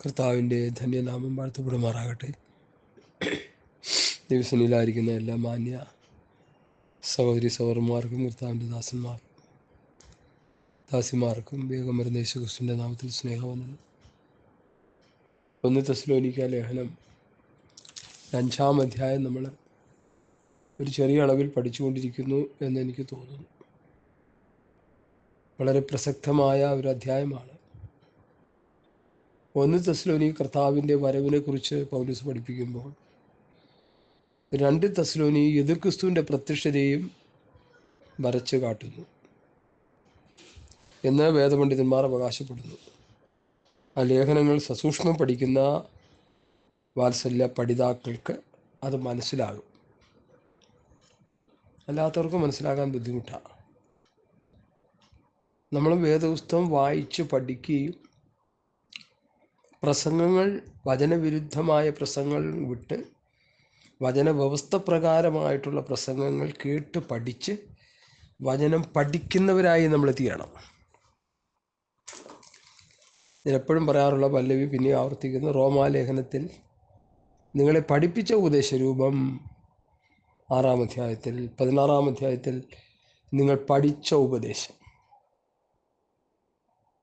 കർത്താവിൻ്റെ ധന്യനാമം വാഴ്ത്തപ്പെടുമാറാകട്ടെ. ദിവസനിലായിരിക്കുന്ന എല്ലാ മാന്യ സഹോദരി സഹോദരന്മാർക്കും കർത്താവിൻ്റെ ദാസിമാർക്കും വേഗം വരുന്ന യേശുക്രിസ്തുവിൻ്റെ നാമത്തിൽ സ്നേഹവന്ദനം. 1 തെസ്സലോനിക്ക ലേഖനം 5-ാം അധ്യായം നമ്മൾ ഒരു ചെറിയ അളവിൽ പഠിച്ചുകൊണ്ടിരിക്കുന്നു എന്നെനിക്ക് തോന്നുന്നു. വളരെ പ്രസക്തമായ ഒരു അധ്യായമാണ്. 1 തെസ്സലോനിക്ക കർത്താവിൻ്റെ വരവിനെ കുറിച്ച് പൗലോസ് പഠിപ്പിക്കുമ്പോൾ 2 തെസ്സലോനിക്ക എതിർക്രിസ്തുവിൻ്റെ പ്രത്യക്ഷതയും വരച്ച് കാട്ടുന്നു എന്ന് വേദപണ്ഡിതന്മാർ അവകാശപ്പെടുന്നു. ആ ലേഖനങ്ങൾ സസൂക്ഷ്മം പഠിക്കുന്ന വാത്സല്യ പഠിതാക്കൾക്ക് അത് മനസ്സിലാകും, അല്ലാത്തവർക്ക് മനസ്സിലാകാൻ ബുദ്ധിമുട്ടാണ്. നമ്മൾ വേദപുസ്തകം വായിച്ച് പഠിക്കുകയും പ്രസംഗങ്ങൾ വചനവിരുദ്ധമായ പ്രസംഗങ്ങൾ വിട്ട് വചനവ്യവസ്ഥ പ്രകാരമായിട്ടുള്ള പ്രസംഗങ്ങൾ കേട്ട് പഠിച്ച് വചനം പഠിക്കുന്നവരായി നമ്മൾ തീരണം. ഞാൻ എപ്പോഴും പറയാറുള്ള പല്ലവി പിന്നെ ആവർത്തിക്കുന്നു. റോമാലേഖനത്തിൽ നിങ്ങളെ പഠിപ്പിച്ച ഉപദേശരൂപം 6-ാം അധ്യായത്തിൽ 16-ാം അധ്യായത്തിൽ നിങ്ങൾ പഠിച്ച ഉപദേശം.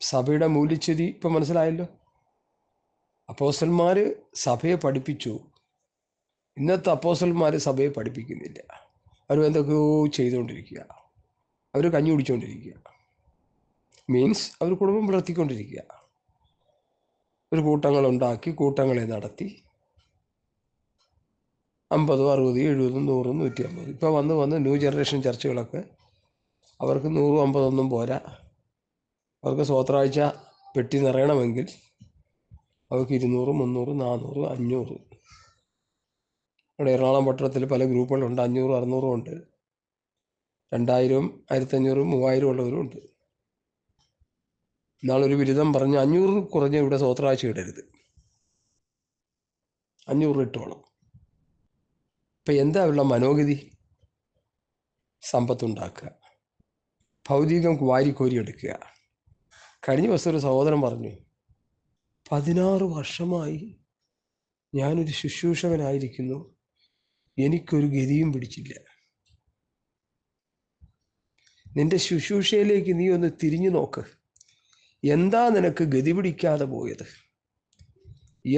സഭയുടെ മൂല്യച്യുതി ഇപ്പം മനസ്സിലായല്ലോ. അപ്പോസ്തലന്മാർ സഭയെ പഠിപ്പിച്ചു. ഇന്നത്തെ അപ്പോസ്തലന്മാർ സഭയെ പഠിപ്പിക്കുന്നില്ല. അവർ എന്തൊക്കെയോ ചെയ്തുകൊണ്ടിരിക്കുക, അവർ കഞ്ഞി കുടിച്ചുകൊണ്ടിരിക്കുക, മീൻസ് അവർ കുടുംബം പുലർത്തിക്കൊണ്ടിരിക്കുക. ഒരു കൂട്ടങ്ങളുണ്ടാക്കി കൂട്ടങ്ങളെ നടത്തി 50, 60, 70, 100, 150. ഇപ്പോൾ വന്ന് ന്യൂ ജനറേഷൻ ചർച്ചുകളൊക്കെ അവർക്ക് 100, 50 ഒന്നും പോരാ. അവർക്ക് സ്വത്രാഴ്ച പെട്ടി നിറയണമെങ്കിൽ അവർക്ക് 200, 300, 400, 500. ഇവിടെ എറണാകുളം പട്ടണത്തിൽ പല ഗ്രൂപ്പുകളുണ്ട്. 500, 600 ഉണ്ട്. 2000, 1500, 3000 ഉള്ളവരും ഉണ്ട്. ഇന്നാളൊരു ബിരുദം പറഞ്ഞ് 500 കുറഞ്ഞ് ഇവിടെ സ്വത്രാഴ്ച ഇടരുത്, 500 ഇട്ടോണം. ഇപ്പം എന്താ ഉള്ള മനോഗതി? സമ്പത്തുണ്ടാക്കുക, ഭൗതികം വാരിക്കോരി എടുക്കുക. കഴിഞ്ഞ ദിവസം ഒരു സഹോദരൻ പറഞ്ഞു, 16 വർഷമായി ഞാനൊരു ശുശ്രൂഷകനായിരിക്കുന്നു, എനിക്കൊരു ഗതിയും പിടിച്ചില്ല. നിന്റെ ശുശ്രൂഷയിലേക്ക് നീ ഒന്ന് തിരിഞ്ഞു നോക്ക്. എന്താ നിനക്ക് ഗതി പിടിക്കാതെ പോയത്?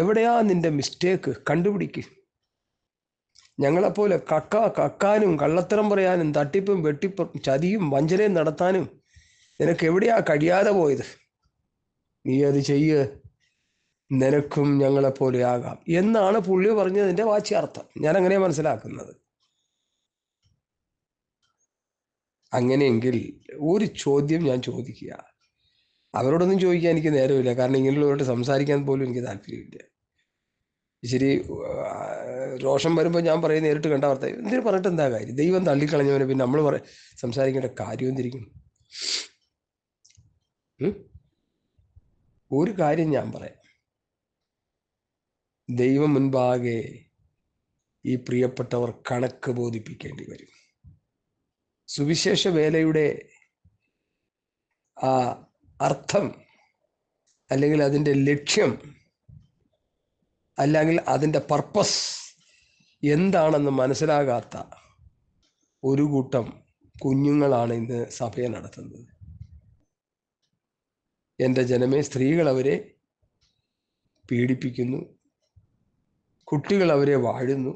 എവിടെയാ നിന്റെ മിസ്റ്റേക്ക്? കണ്ടുപിടിക്ക്. ഞങ്ങളെപ്പോലെ കക്കാനും കള്ളത്തരം പറയാനും തട്ടിപ്പും വെട്ടിപ്പും ചതിയും വഞ്ചനയും നടത്താനും നിനക്ക് എവിടെയാ കഴിയാതെ പോയത്? നീ അത് ചെയ്യ്, നിനക്കും ഞങ്ങളെപ്പോലെ ആകാം എന്നാണ് പുള്ളി പറഞ്ഞതിൻ്റെ വാച്യാർത്ഥം. ഞാൻ അങ്ങനെയാണ് മനസ്സിലാക്കുന്നത്. അങ്ങനെയെങ്കിൽ ഒരു ചോദ്യം ഞാൻ ചോദിക്കുക. അവരോടൊന്നും ചോദിക്കാൻ എനിക്ക് നേരമില്ല, കാരണം ഇങ്ങനെയുള്ളവരോട് സംസാരിക്കാൻ പോലും എനിക്ക് താല്പര്യമില്ല. ശരി, രോഷം വരുമ്പോൾ ഞാൻ പറയും നേരിട്ട് കണ്ട വാർത്ത. എന്തിനു പറഞ്ഞിട്ട് എന്താ കാര്യം? ദൈവം തള്ളിക്കളഞ്ഞവനെ പിന്നെ നമ്മൾ സംസാരിക്കേണ്ട കാര്യം എന്തിരിക്കും? ഒരു കാര്യം ഞാൻ പറയാം. ദൈവം മുൻപാകെ ഈ പ്രിയപ്പെട്ടവർ കണക്ക് ബോധിപ്പിക്കേണ്ടി വരും. സുവിശേഷ വേലയുടെ ആ അർത്ഥം, അല്ലെങ്കിൽ അതിൻ്റെ ലക്ഷ്യം, അല്ലെങ്കിൽ അതിൻ്റെ പർപ്പസ് എന്താണെന്ന് മനസ്സിലാകാത്ത ഒരു കൂട്ടം കുഞ്ഞുങ്ങളാണ് ഇന്ന് സഭയെ നടത്തുന്നത്. എൻ്റെ ജനമേ, സ്ത്രീകൾ അവരെ പീഡിപ്പിക്കുന്നു, കുട്ടികൾ അവരെ വാഴുന്നു,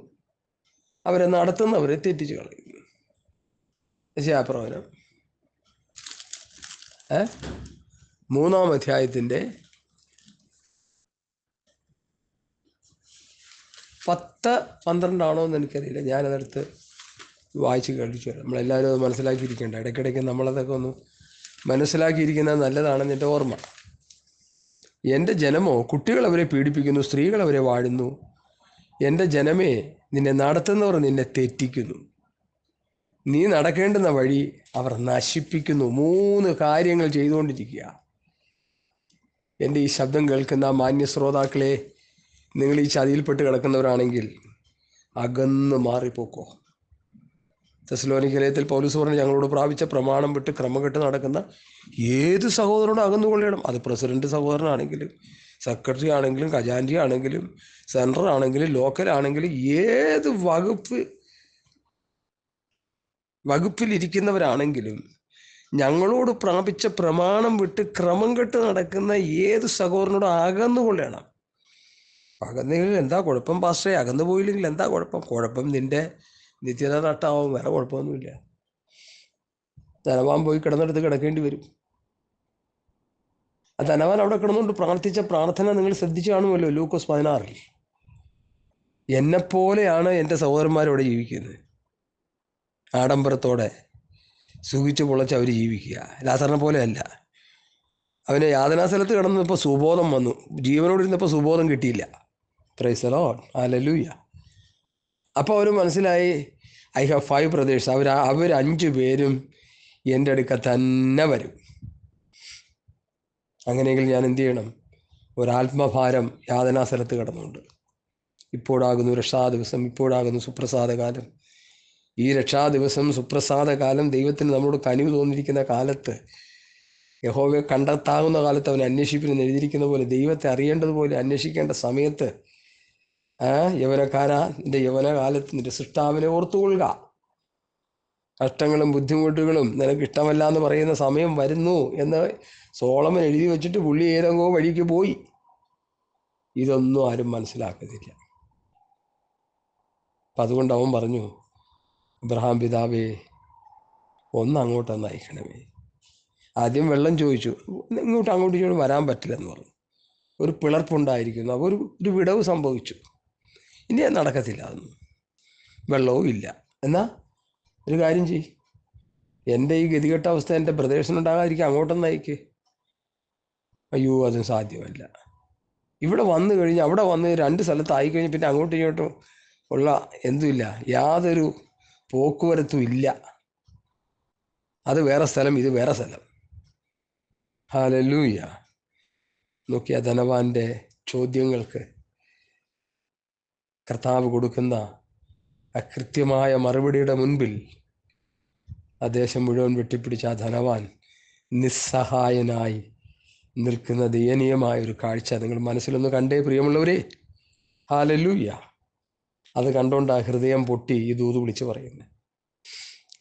അവരെ നടത്തുന്നവരെ തെറ്റിച്ച് കളയുന്നു. യശയ്യാപ്രവചനം 3-ാം അധ്യായത്തിൻ്റെ 10, 12 ആണോ എന്ന് എനിക്കറിയില്ല. ഞാനതെടുത്ത് വായിച്ച് കേൾപ്പിച്ചു തരാം. നമ്മളെല്ലാവരും അത് മനസ്സിലാക്കിയിരിക്കേണ്ട. ഇടയ്ക്കിടയ്ക്ക് നമ്മളതൊക്കെ ഒന്ന് മനസ്സിലാക്കിയിരിക്കുന്നത് നല്ലതാണെന്ന് എൻ്റെ ഓർമ്മ. എൻ്റെ ജനമോ കുട്ടികൾ അവരെ പീഡിപ്പിക്കുന്നു, സ്ത്രീകൾ അവരെ വാഴുന്നു. എൻ്റെ ജനമേ, നിന്നെ നടത്തുന്നവർ നിന്നെ തെറ്റിക്കുന്നു, നീ നടക്കേണ്ടുന്ന വഴി അവർ നശിപ്പിക്കുന്നു. 3 കാര്യങ്ങൾ ചെയ്തുകൊണ്ടിരിക്കുക. എൻ്റെ ഈ ശബ്ദം കേൾക്കുന്ന മാന്യ ശ്രോതാക്കളെ, നിങ്ങൾ ഈ ചതിയിൽപ്പെട്ട് കിടക്കുന്നവരാണെങ്കിൽ അകന്ന് മാറിപ്പോക്കോ. തെസ്സലോനിക്ക പൗലോസ് പറഞ്ഞു, ഞങ്ങളോട് പ്രാപിച്ച പ്രമാണം വിട്ട് ക്രമം കെട്ട് നടക്കുന്ന ഏത് സഹോദരനോടും അകന്നുകൊള്ളണം. അത് പ്രസിഡന്റ് സഹോദരനാണെങ്കിലും സെക്രട്ടറി ആണെങ്കിലും ഖജാൻജി ആണെങ്കിലും സെൻട്രൽ ആണെങ്കിലും ലോക്കൽ ആണെങ്കിലും ഏത് വകുപ്പിലിരിക്കുന്നവരാണെങ്കിലും ഞങ്ങളോട് പ്രാപിച്ച പ്രമാണം വിട്ട് ക്രമം കെട്ട് നടക്കുന്ന ഏത് സഹോദരനോട് അകന്നുകൊള്ളണം. അകന്നെങ്കിൽ എന്താ കുഴപ്പം പാസ്റ്റേ? അകന്നു പോയില്ലെങ്കിൽ എന്താ കുഴപ്പം? കുഴപ്പം നിന്റെ നിത്യത നട്ടാവും, വേറെ കുഴപ്പമൊന്നുമില്ല. ധനവാൻ പോയി കിടന്നെടുത്ത് കിടക്കേണ്ടി വരും. ആ ധനവാൻ അവിടെ കിടന്നുകൊണ്ട് പ്രാർത്ഥിച്ച പ്രാർത്ഥന നിങ്ങൾ ശ്രദ്ധിച്ചു കാണുമല്ലോ. ലൂക്കോസ് 16 എന്നെപ്പോലെയാണ് എൻ്റെ സഹോദരന്മാരവിടെ ജീവിക്കുന്നത്. ആഡംബരത്തോടെ സുഖിച്ചു പൊളച്ച് അവർ ജീവിക്കുക. ലാസറിനെ പോലെയല്ല. അവന് യാതനാസ്ഥലത്ത് കിടന്നപ്പോൾ സുബോധം വന്നു, ജീവനോടിരുന്നപ്പോൾ സുബോധം കിട്ടിയില്ല. Praise the Lord, hallelujah. അപ്പോൾ അവർ മനസ്സിലായി, ഐ ഹാവ് 5 ബ്രദേഴ്സ്. അവർ 5 പേരും എൻ്റെ അടുക്ക തന്നെ വരും. അങ്ങനെയെങ്കിൽ ഞാൻ എന്ത് ചെയ്യണം? ഒരാത്മഭാരം യാതനാസ്ഥലത്ത് കിടന്നുണ്ട്. ഇപ്പോഴാകുന്നു രക്ഷാദിവസം, ഇപ്പോഴാകുന്നു സുപ്രസാദകാലം. ഈ രക്ഷാദിവസം, സുപ്രസാദകാലം, ദൈവത്തിന് നമ്മളോട് കനിവ് തോന്നിയിരിക്കുന്ന കാലത്ത്, യഹോവയെ കണ്ടെത്താവുന്ന കാലത്ത് അവൻ അന്വേഷിപ്പിന് എഴുതിയിരിക്കുന്ന പോലെ ദൈവത്തെ അറിയേണ്ടതുപോലെ അന്വേഷിക്കേണ്ട സമയത്ത്, യവനക്കാരാ, നിന്റെ യവനകാലത്ത് നിന്റെ സൃഷ്ടാവിനെ ഓർത്തുകൊള്ളുക. കഷ്ടങ്ങളും ബുദ്ധിമുട്ടുകളും നിനക്ക് ഇഷ്ടമല്ല എന്ന് പറയുന്ന സമയം വരുന്നു എന്ന് സോളമൻ എഴുതി വെച്ചിട്ട് പുള്ളി ഏതെങ്കോ വഴിക്ക് പോയി. ഇതൊന്നും ആരും മനസ്സിലാക്കുന്നില്ല. അപ്പം അതുകൊണ്ട് അവൻ പറഞ്ഞു, അബ്രഹാം പിതാവേ, അങ്ങോട്ടൊന്ന് അയക്കണമേ. ആദ്യം വെള്ളം ചോദിച്ചു, അങ്ങോട്ട് വരാൻ പറ്റില്ലെന്ന് പറഞ്ഞു. ഒരു പിളർപ്പുണ്ടായിരിക്കുന്നു. അപ്പോൾ ഒരു വിടവ് സംഭവിച്ചു. ഇനി അത് നടക്കത്തില്ല, അതൊന്നും വെള്ളവും ഇല്ല. എന്നാ ഒരു കാര്യം ചെയ്യ്, എൻ്റെ ഈ ഗതികെട്ട അവസ്ഥ എൻ്റെ ബ്രദേഴ്സിനുണ്ടാകാതിരിക്കുക, അങ്ങോട്ടൊന്ന് അയക്ക്. അയ്യോ, അതും സാധ്യമല്ല. ഇവിടെ വന്നു കഴിഞ്ഞ്, അവിടെ വന്ന് 2 സ്ഥലത്ത് ആയിക്കഴിഞ്ഞ് പിന്നെ അങ്ങോട്ടും ഇങ്ങോട്ടും ഉള്ള എന്തുമില്ല, യാതൊരു പോക്കുവരത്തും ഇല്ല. അത് വേറെ സ്ഥലം, ഇത് വേറെ സ്ഥലം. ഹല്ലേലൂയ. നോക്കിയ ധനവാന്റെ ചോദ്യങ്ങൾക്ക് കർത്താവ് കൊടുക്കുന്ന കൃത്യമായ മറുപടിയുടെ മുൻപിൽ ആ ദേശം മുഴുവൻ വെട്ടിപ്പിടിച്ച ആ ധനവാൻ നിസ്സഹായനായി നിൽക്കുന്ന ദയനീയമായ ഒരു കാഴ്ച നിങ്ങൾ മനസ്സിലൊന്ന് കണ്ടേ പ്രിയമുള്ളവരെ. ഹല്ലേലൂയ. അത് കണ്ടോണ്ട് ആ ഹൃദയം പൊട്ടി ഈ ദൂത് വിളിച്ച് പറയുന്നത്.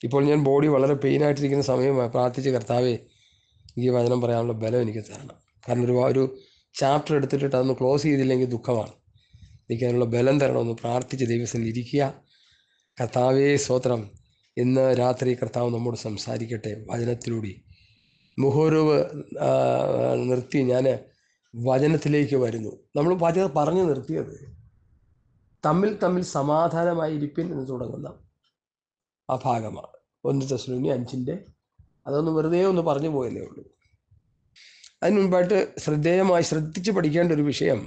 ഇപ്പോൾ ഞാൻ ബോഡി വളരെ പെയിനായിട്ടിരിക്കുന്ന സമയമായി പ്രാർത്ഥിച്ച്, കർത്താവേ, ഈ വചനം പറയാനുള്ള ബലം എനിക്ക് തരണം. കാരണം ഒരു ചാപ്റ്റർ എടുത്തിട്ട് അതൊന്ന് ക്ലോസ് ചെയ്തില്ലെങ്കിൽ ദുഃഖമാണ്. എനിക്ക് അതിനുള്ള ബലം തരണമെന്ന് പ്രാർത്ഥിച്ച് ദൈവത്തിൽ ഇരിക്കുക. കർത്താവേ സ്തോത്രം. ഇന്ന് രാത്രി കർത്താവ് നമ്മോട് സംസാരിക്കട്ടെ വചനത്തിലൂടെ. മുഹൂർവ് നിർത്തി ഞാൻ വചനത്തിലേക്ക് വരുന്നു. നമ്മൾ വചനം പറഞ്ഞു നിർത്തിയത് തമ്മിൽ സമാധാനമായിരിപ്പിൻ എന്ന് തുടങ്ങുന്ന ആ ഭാഗമാണ്. 1 തെസ്സലോനിക്കർ 5 അതൊന്ന് വെറുതെ ഒന്ന് പറഞ്ഞു പോയതേ ഉള്ളൂ. അതിന് മുൻപായിട്ട് ശ്രദ്ധിച്ച് പഠിക്കേണ്ട ഒരു വിഷയം,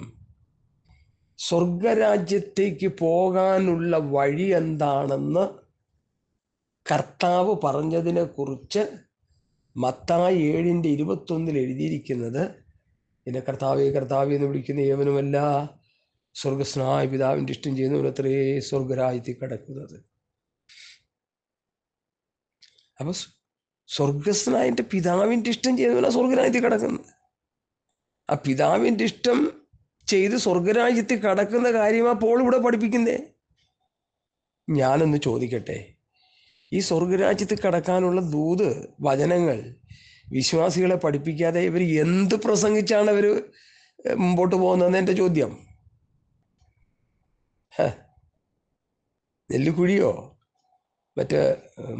സ്വർഗരാജ്യത്തേക്ക് പോകാനുള്ള വഴി എന്താണെന്ന് കർത്താവ് പറഞ്ഞതിനെ കുറിച്ച് മത്തായി 7:21 എഴുതിയിരിക്കുന്നത്, എന്നെ കർത്താവേ കർത്താവേ എന്ന് വിളിക്കുന്ന ഏവനുമല്ല സ്വർഗസ്നായ പിതാവിൻ്റെ ഇഷ്ടം ചെയ്യുന്നവരത്രേ സ്വർഗരാജ്യത്തിൽ കിടക്കുന്നത്. അപ്പൊ സ്വർഗസ്നായ പിതാവിൻ്റെ ഇഷ്ടം ചെയ്യുന്നവനാ സ്വർഗരാജ്യത്തിൽ കിടക്കുന്നത്. ആ പിതാവിൻ്റെ ഇഷ്ടം ചെയ്ത് സ്വർഗരാജ്യത്തിൽ കടക്കുന്ന കാര്യമാ പോൾ ഇവിടെ പഠിപ്പിക്കുന്നേ. ഞാനൊന്ന് ചോദിക്കട്ടെ, ഈ സ്വർഗരാജ്യത്തിൽ കടക്കാനുള്ള ദൂത് വചനങ്ങൾ വിശ്വാസികളെ പഠിപ്പിക്കാതെ ഇവർ എന്ത് പ്രസംഗിച്ചാണ് അവർ മുമ്പോട്ട് പോകുന്നതെന്ന് എൻ്റെ ചോദ്യം. നെല്ലിക്കുഴിയോ മറ്റേ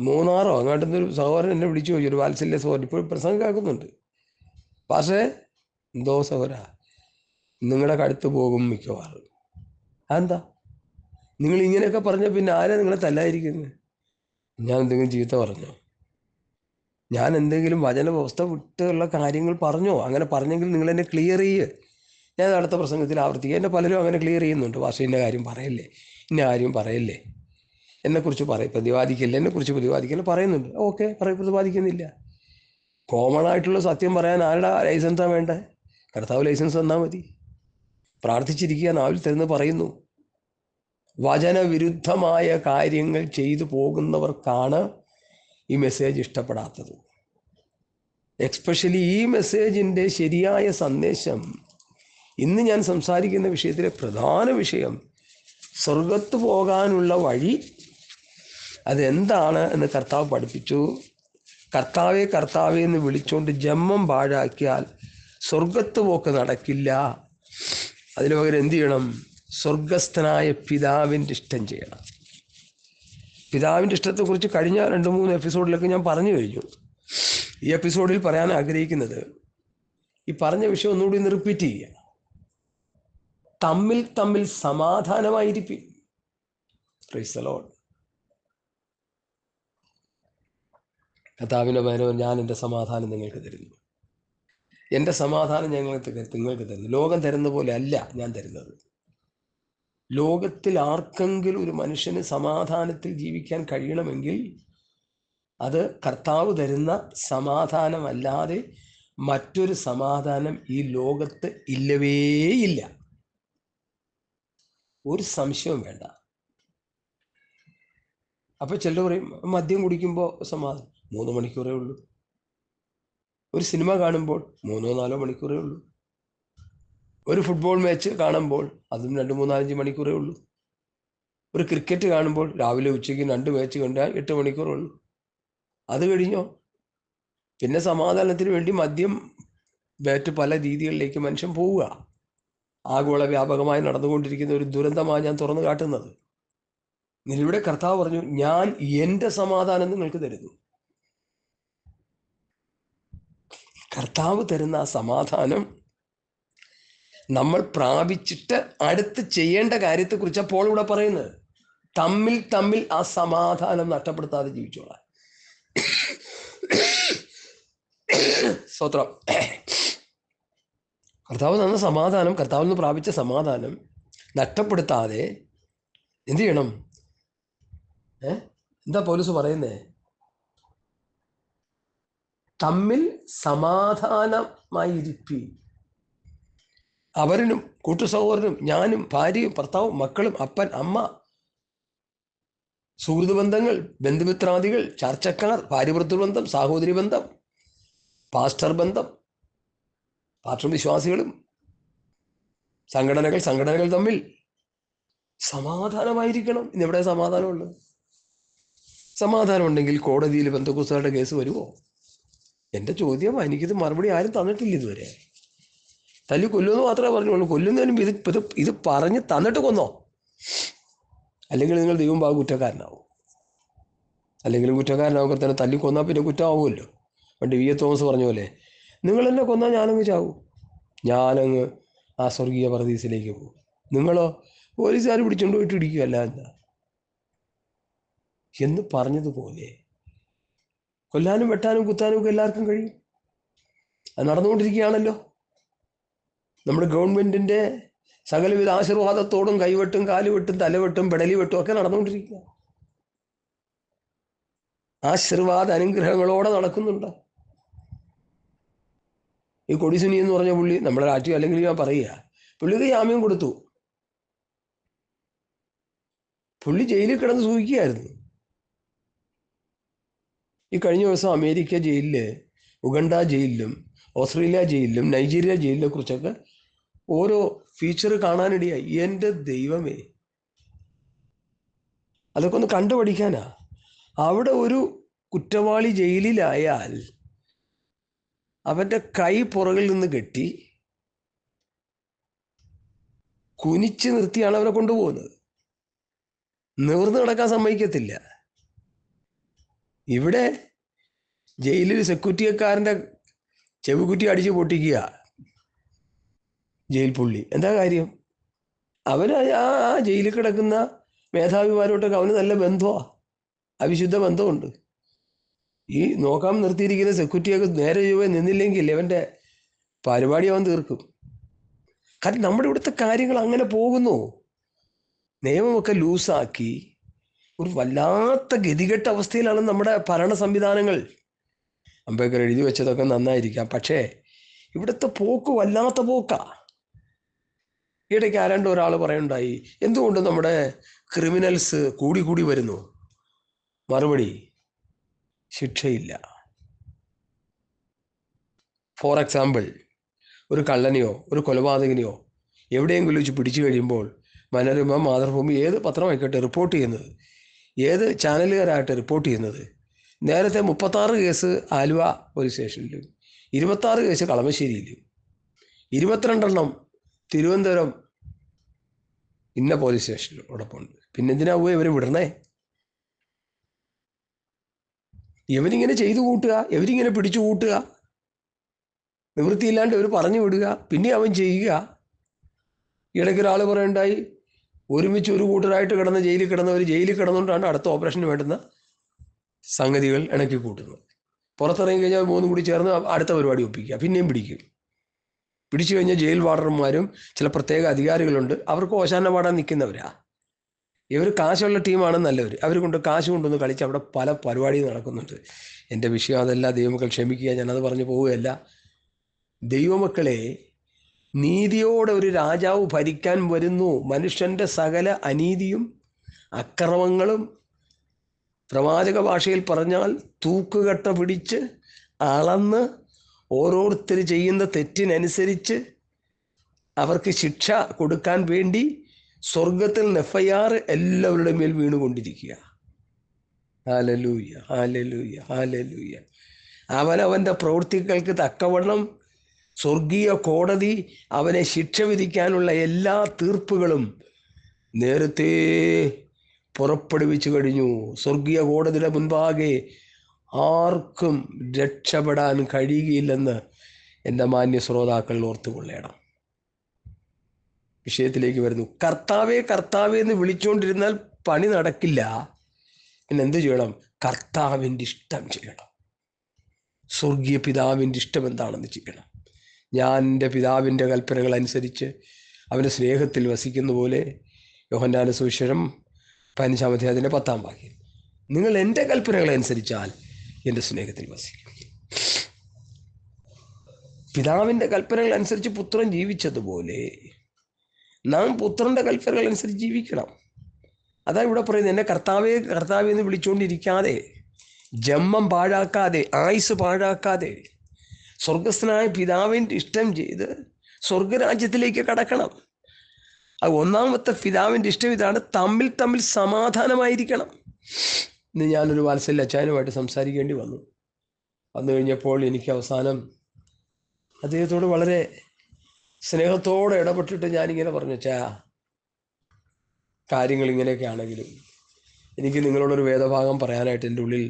മൂന്നാറോ അങ്ങോട്ടൊന്നൊരു സഹോദരൻ എന്നെ വിളിച്ചു പോയി, ഒരു വാത്സല്യ സഹോദരൻ ഇപ്പോൾ പ്രസംഗം കേൾക്കുന്നുണ്ട്. പക്ഷേ എന്തോ സഹോദര, നിങ്ങളുടെ കടുത്ത് പോകും മിക്കവാറും. അതെന്താ? നിങ്ങൾ ഇങ്ങനെയൊക്കെ പറഞ്ഞ പിന്നെ ആരാ നിങ്ങളെ തല്ലായിരിക്കുന്നത്? ഞാൻ എന്തെങ്കിലും ചീത്ത പറഞ്ഞോ? ഞാൻ എന്തെങ്കിലും വചനവ്യവസ്ഥ വിട്ടുള്ള കാര്യങ്ങൾ പറഞ്ഞോ? അങ്ങനെ പറഞ്ഞെങ്കിൽ നിങ്ങൾ എന്നെ ക്ലിയർ ചെയ്യുക. ഞാൻ അടുത്ത പ്രസംഗത്തിൽ ആവർത്തിക്കുക. എന്നെ പലരും അങ്ങനെ ക്ലിയർ ചെയ്യുന്നുണ്ട്. പക്ഷേ ഇന്ന കാര്യം പറയല്ലേ, ഇന്ന കാര്യം പറയല്ലേ, എന്നെക്കുറിച്ച് പ്രതിപാദിക്കില്ല, എന്നെക്കുറിച്ച് പ്രതിപാദിക്കില്ല പറയുന്നുണ്ട്. ഓക്കെ, പ്രതിപാദിക്കുന്നില്ല. കോമൺ ആയിട്ടുള്ള സത്യം പറയാൻ ആരുടെ ലൈസൻസാണ് വേണ്ടേ? കർത്താവ് ലൈസൻസ് തന്നാൽ മതി. പ്രാർത്ഥിച്ചിരിക്കുക, നാവിൽ തരുന്ന് പറയുന്നു. വചനവിരുദ്ധമായ കാര്യങ്ങൾ ചെയ്തു പോകുന്നവർക്കാണ് ഈ മെസ്സേജ് ഇന്ന് ഞാൻ സംസാരിക്കുന്ന വിഷയത്തിലെ പ്രധാന വിഷയം സ്വർഗത്ത് പോകാനുള്ള വഴി അതെന്താണ് എന്ന് കർത്താവ് പഠിപ്പിച്ചു. കർത്താവെ കർത്താവെ എന്ന് വിളിച്ചുകൊണ്ട് ജന്മം പാഴാക്കിയാൽ സ്വർഗത്ത് പോക്ക് നടക്കില്ല. അതിനു പകരം എന്ത് ചെയ്യണം? സ്വർഗസ്ഥനായ പിതാവിൻ്റെ ഇഷ്ടം ചെയ്യണം. പിതാവിൻ്റെ ഇഷ്ടത്തെക്കുറിച്ച് കഴിഞ്ഞ 2-3 എപ്പിസോഡിലൊക്കെ ഞാൻ പറഞ്ഞു കഴിഞ്ഞു. ഈ എപ്പിസോഡിൽ പറയാൻ ആഗ്രഹിക്കുന്നത് ഈ പറഞ്ഞ വിഷയം ഒന്നുകൂടി ഒന്ന് റിപ്പീറ്റ് ചെയ്യുക. തമ്മിൽ സമാധാനമായിരിക്കും. Praise the Lord. കർത്താവിൻ്റെ പകരം ഞാൻ എൻ്റെ സമാധാനം നിങ്ങൾക്ക് തരുന്നു. എൻ്റെ സമാധാനം നിങ്ങൾക്ക് തരുന്നു. ലോകം തരുന്ന പോലെ അല്ല ഞാൻ തരുന്നത്. ലോകത്തിൽ ആർക്കെങ്കിലും ഒരു മനുഷ്യന് സമാധാനത്തിൽ ജീവിക്കാൻ കഴിയണമെങ്കിൽ അത് കർത്താവ് തരുന്ന സമാധാനമല്ലാതെ മറ്റൊരു സമാധാനം ഈ ലോകത്ത് ഇല്ലവേയില്ല. ഒരു സംശയവും വേണ്ട. അപ്പോൾ ചിലർ പറയും മദ്യം കുടിക്കുമ്പോൾ സമാധാനം 3 മണിക്കൂറേ ഉള്ളൂ. ഒരു സിനിമ കാണുമ്പോൾ 3-4 മണിക്കൂറേ ഉള്ളൂ. ഒരു ഫുട്ബോൾ മാച്ച് കാണുമ്പോൾ അതും 2-3-5 മണിക്കൂറേ ഉള്ളൂ. ഒരു ക്രിക്കറ്റ് കാണുമ്പോൾ രാവിലെ ഉച്ചയ്ക്ക് 2 മാച്ച് കണ്ടാൽ 8 മണിക്കൂറേ ഉള്ളൂ. അത് കഴിഞ്ഞോ പിന്നെ സമാധാനത്തിന് വേണ്ടി മദ്യം മറ്റ് പല രീതികളിലേക്ക് മനുഷ്യൻ പോവുക. ആഗോള വ്യാപകമായി നടന്നുകൊണ്ടിരിക്കുന്ന ഒരു ദുരന്തമാണ് ഞാൻ തുറന്നു കാട്ടുന്നത്. ഇവിടെ കർത്താവ് പറഞ്ഞു, ഞാൻ എൻ്റെ സമാധാനം നിങ്ങൾക്ക് തരുന്നു. കർത്താവ് തരുന്ന ആ സമാധാനം നമ്മൾ പ്രാപിച്ചിട്ട് അടുത്ത് ചെയ്യേണ്ട കാര്യത്തെക്കുറിച്ച് അപ്പോൾ ഇവിടെ പറയുന്നത്. തമ്മിൽ ആ സമാധാനം നഷ്ടപ്പെടുത്താതെ ജീവിച്ചോളാം. സ്തോത്രം. കർത്താവ് തന്ന സമാധാനം, കർത്താവിൽ നിന്ന് പ്രാപിച്ച സമാധാനം നഷ്ടപ്പെടുത്താതെ എന്ത് ചെയ്യണം? എന്താ പൗലോസ് പറയുന്നേ? തമ്മിൽ സമാധാനമായിരിക്കും. അവരിനും കൂട്ടുസഹോദരനും ഞാനും ഭാര്യയും ഭർത്താവും മക്കളും അപ്പൻ അമ്മ സുഹൃത്ത് ബന്ധങ്ങൾ ബന്ധുമിത്രാദികൾ ചർച്ചക്കാർ ഭാര്യഭർത്തൃ ബന്ധം സഹോദരി ബന്ധം പാസ്റ്റർ ബന്ധം പാസ്റ്റർ വിശ്വാസികളും സംഘടനകൾ തമ്മിൽ സമാധാനമായിരിക്കണം. ഇന്നെവിടെ സമാധാനമുള്ളത്? സമാധാനം ഉണ്ടെങ്കിൽ കോടതിയിൽ പെന്തക്കോസ്തുകാരുടെ കേസ് വരുമോ? എൻ്റെ ചോദ്യം. എനിക്കിത് മറുപടി ആരും തന്നിട്ടില്ല ഇതുവരെ. തല്ലി കൊല്ലുമെന്ന് മാത്രമേ പറഞ്ഞുള്ളൂ. കൊല്ലുന്നതിനും ഇത് പറഞ്ഞ് തന്നിട്ട് കൊന്നോ? അല്ലെങ്കിൽ നിങ്ങൾ ദൈവം കുറ്റക്കാരനാവും. അല്ലെങ്കിലും കുറ്റക്കാരനാവുമ്പോൾ തന്നെ തല്ലി കൊന്നാൽ പിന്നെ കുറ്റമാവുമല്ലോ. പണ്ട് വി. എ. തോമസ് പറഞ്ഞ പോലെ, നിങ്ങൾ എന്നെ കൊന്നാൽ ഞാനങ്ങ് ചാവും, ഞാനങ്ങ് ആ സ്വർഗീയ പർദീസിലേക്ക് പോകും. നിങ്ങളോ പോലീസുകാർ പിടിച്ചുകൊണ്ട് പോയിട്ട് ഇടിക്കുകയല്ല എന്താ എന്ന് പറഞ്ഞതുപോലെ കൊല്ലാനും വെട്ടാനും കുത്താനും ഒക്കെ എല്ലാവർക്കും കഴിയും. അത് നടന്നുകൊണ്ടിരിക്കുകയാണല്ലോ. നമ്മുടെ ഗവൺമെൻറ്റിൻ്റെ സകലവിധ ആശീർവാദത്തോടും കൈവെട്ടും കാലുവെട്ടും തലവെട്ടും പെടലി വെട്ടും ഒക്കെ നടന്നുകൊണ്ടിരിക്കുക. ആശീർവാദ അനുഗ്രഹങ്ങളോടെ നടക്കുന്നുണ്ട്. ഈ കൊടിസുനി എന്ന് പറഞ്ഞ പുള്ളി നമ്മുടെ രാഷ്ട്രീയം, അല്ലെങ്കിൽ ഞാൻ പറയുക, പുള്ളിക്ക് ജാമ്യം കൊടുത്തു. പുള്ളി ജയിലിൽ കിടന്ന് സൂഹിക്കുകയായിരുന്നു. ഈ കഴിഞ്ഞ ദിവസം അമേരിക്ക ജയിലില്, ഉഗണ്ട ജയിലിലും ഓസ്ട്രേലിയ ജയിലിലും നൈജീരിയ ജയിലിനെ കുറിച്ചൊക്കെ ഓരോ ഫീച്ചർ കാണാനിടയായി. എൻ്റെ ദൈവമേ, അതൊക്കെ ഒന്ന് കണ്ടുപഠിക്കാനാ. അവിടെ ഒരു കുറ്റവാളി ജയിലിലായാൽ അവൻ്റെ കൈ പുറകിൽ നിന്ന് കെട്ടി കുനിച്ച് നിർത്തിയാണ് അവനെ കൊണ്ടുപോകുന്നത്. നിവർന്ന് കിടക്കാൻ സമ്മതിക്കത്തില്ല. ഇവിടെ ജയിലിൽ സെക്യൂരിറ്റിക്കാരൻ്റെ ചെവിക്കുറ്റി അടിച്ച് പൊട്ടിക്കുക ജയിൽ പുള്ളി. എന്താ കാര്യം? അവന് ആ ജയിലിൽ കിടക്കുന്ന മേധാവിമാരോട്ടൊക്കെ അവന് നല്ല ബന്ധമാണ്, അവിശുദ്ധ ബന്ധമുണ്ട്. ഈ നോക്കാൻ നിർത്തിയിരിക്കുന്ന സെക്യൂരിറ്റിയൊക്കെ നേരെ ചൊവ്വേ നിന്നില്ലെങ്കിൽ അവൻ്റെ പരിപാടി അവൻ തീർക്കും. കാരണം നമ്മുടെ ഇവിടുത്തെ കാര്യങ്ങൾ അങ്ങനെ പോകുന്നു. നിയമമൊക്കെ ലൂസാക്കി ഒരു വല്ലാത്ത ഗതികെട്ട അവസ്ഥയിലാണ് നമ്മുടെ ഭരണ സംവിധാനങ്ങൾ. അംബേദ്കർ എഴുതി വെച്ചതൊക്കെ നന്നായിരിക്കാം, പക്ഷേ ഇവിടുത്തെ പോക്ക് വല്ലാത്ത പോക്കാ. ഇടയ്ക്ക് ആരാണ്ട് ഒരാൾ പറയുണ്ടായി, എന്തുകൊണ്ട് നമ്മുടെ ക്രിമിനൽസ് കൂടി വരുന്നു? മറുപടി, ശിക്ഷയില്ല. ഫോർ എക്സാമ്പിൾ, ഒരു കള്ളനെയോ ഒരു കൊലപാതകനെയോ എവിടെയെങ്കിലും വെച്ച് പിടിച്ചു കഴിയുമ്പോൾ മനോരമ, മാതൃഭൂമി, ഏത് പത്രമായിക്കോട്ടെ റിപ്പോർട്ട് ചെയ്യുന്നത്, ഏത് ചാനലുകാരായിട്ട് റിപ്പോർട്ട് ചെയ്യുന്നത്, നേരത്തെ 36 കേസ് ആലുവ പോലീസ് സ്റ്റേഷനിലും 26 കേസ് കളമശ്ശേരിയിലും 22 തിരുവനന്തപുരം ഇന്ന പോലീസ് സ്റ്റേഷനിലും ഉടപ്പുണ്ട്. പിന്നെന്തിനാ പോയി ഇവർ വിടണേ? ഇവരിങ്ങനെ ചെയ്തു കൂട്ടുക, ഇവരിങ്ങനെ പിടിച്ചു കൂട്ടുക, നിവൃത്തിയില്ലാണ്ട് ഇവർ പറഞ്ഞു വിടുക, പിന്നെ അവൻ ചെയ്യുക. ഇടയ്ക്ക് ഒരാൾ പറയണ്ടായി, ഒരുമിച്ച് ഒരു കൂട്ടരായിട്ട് കിടന്ന് ജയിലിൽ കിടന്നവർ ജയിലിൽ കിടന്നുകൊണ്ടാണ് അടുത്ത ഓപ്പറേഷന് വേണ്ടുന്ന സംഗതികൾ ഇണക്കി കൂട്ടുന്നത്. പുറത്തിറങ്ങി കഴിഞ്ഞാൽ 3 കൂടി ചേർന്ന് അടുത്ത പരിപാടി ഒപ്പിക്കുക, പിന്നെയും പിടിക്കും. പിടിച്ചു കഴിഞ്ഞാൽ ജയിൽ വാർഡർമാരും ചില പ്രത്യേക അധികാരികളുണ്ട്, അവർക്ക് ഓശാന പാടാൻ നിൽക്കുന്നവരാ. ഇവർ കാശുള്ള ടീമാണ് നല്ലവർ. അവർ കൊണ്ട് കാശ് കൊണ്ടൊന്ന് കളിച്ച് അവിടെ പല പരിപാടിയും നടക്കുന്നുണ്ട്. എൻ്റെ വിഷയം അതല്ല, ദൈവമക്കൾ ക്ഷമിക്കുക, ഞാനത് പറഞ്ഞു പോവുകയല്ല. ദൈവമക്കളെ, നീതിയോടെ ഒരു രാജാവ് ഭരിക്കാൻ വരുന്നു. മനുഷ്യൻ്റെ സകല അനീതിയും അക്രമങ്ങളും, പ്രവാചക ഭാഷയിൽ പറഞ്ഞാൽ തൂക്കുകട്ട പിടിച്ച് അളന്ന് ഓരോരുത്തർ ചെയ്യുന്ന തെറ്റിനനുസരിച്ച് അവർക്ക് ശിക്ഷ കൊടുക്കാൻ വേണ്ടി സ്വർഗത്തിൽ FIR എല്ലാവരുടെ മേൽ വീണുകൊണ്ടിരിക്കുക. Hallelujah, hallelujah, hallelujah. അവനവൻ്റെ പ്രവൃത്തികൾക്ക് തക്കവണ്ണം സ്വർഗീയ കോടതി അവനെ ശിക്ഷ വിധിക്കാനുള്ള എല്ലാ തീർപ്പുകളും നേരത്തെ പുറപ്പെടുവിച്ചു കഴിഞ്ഞു. സ്വർഗീയ കോടതിയുടെ മുൻപാകെ ആർക്കും രക്ഷപ്പെടാൻ കഴിയുകയില്ലെന്ന് എൻ്റെ മാന്യ ശ്രോതാക്കൾ ഓർത്തുകൊള്ളണം. വിഷയത്തിലേക്ക് വരുന്നു. കർത്താവേ കർത്താവേ എന്ന് വിളിച്ചുകൊണ്ടിരുന്നാൽ പണി നടക്കില്ല. പിന്നെ എന്ത് ചെയ്യണം? കർത്താവിൻ്റെ ഇഷ്ടം ചെയ്യണം. സ്വർഗീയ പിതാവിൻ്റെ ഇഷ്ടം എന്താണെന്ന് ചെയ്യണം. ഞാൻ എൻ്റെ പിതാവിൻ്റെ കൽപ്പനകൾ അനുസരിച്ച് അവൻ്റെ സ്നേഹത്തിൽ വസിക്കുന്ന പോലെ, യോഹന്നാന്റെ സുവിശേഷം 15-ാം അധ്യായത്തിൻ്റെ 10-ാം വാക്യം, നിങ്ങൾ എൻ്റെ കൽപ്പനകൾ അനുസരിച്ചാൽ എൻ്റെ സ്നേഹത്തിൽ വസിക്കും. പിതാവിൻ്റെ കൽപ്പനകൾ അനുസരിച്ച് പുത്രൻ ജീവിച്ചതുപോലെ നാം പുത്രൻ്റെ കൽപ്പനകൾ അനുസരിച്ച് ജീവിക്കണം. അതാ ഇവിടെ പറയുന്നത്, എന്നെ കർത്താവേ കർത്താവേ എന്ന് വിളിച്ചുകൊണ്ടിരിക്കാതെ, ജന്മം പാഴാക്കാതെ, ആയുസ് പാഴാക്കാതെ, സ്വർഗസ്ഥനായ പിതാവിൻ്റെ ഇഷ്ടം ചെയ്ത് സ്വർഗരാജ്യത്തിലേക്ക് കടക്കണം. അത് ഒന്നാമത്തെ പിതാവിൻ്റെ ഇഷ്ടം ഇതാണ്, തമ്മിൽ തമ്മിൽ സമാധാനമായിരിക്കണം. ഇന്ന് ഞാനൊരു വാത്സല്യ അച്ചായനുമായിട്ട് സംസാരിക്കേണ്ടി വന്നു കഴിഞ്ഞപ്പോൾ എനിക്ക് അവസാനം അദ്ദേഹത്തോട് വളരെ സ്നേഹത്തോടെ ഇടപെട്ടിട്ട് ഞാനിങ്ങനെ പറഞ്ഞു, കാര്യങ്ങൾ ഇങ്ങനെയൊക്കെ ആണെങ്കിലും എനിക്ക് നിങ്ങളോടൊരു വേദഭാഗം പറയാനായിട്ട് എൻ്റെ ഉള്ളിൽ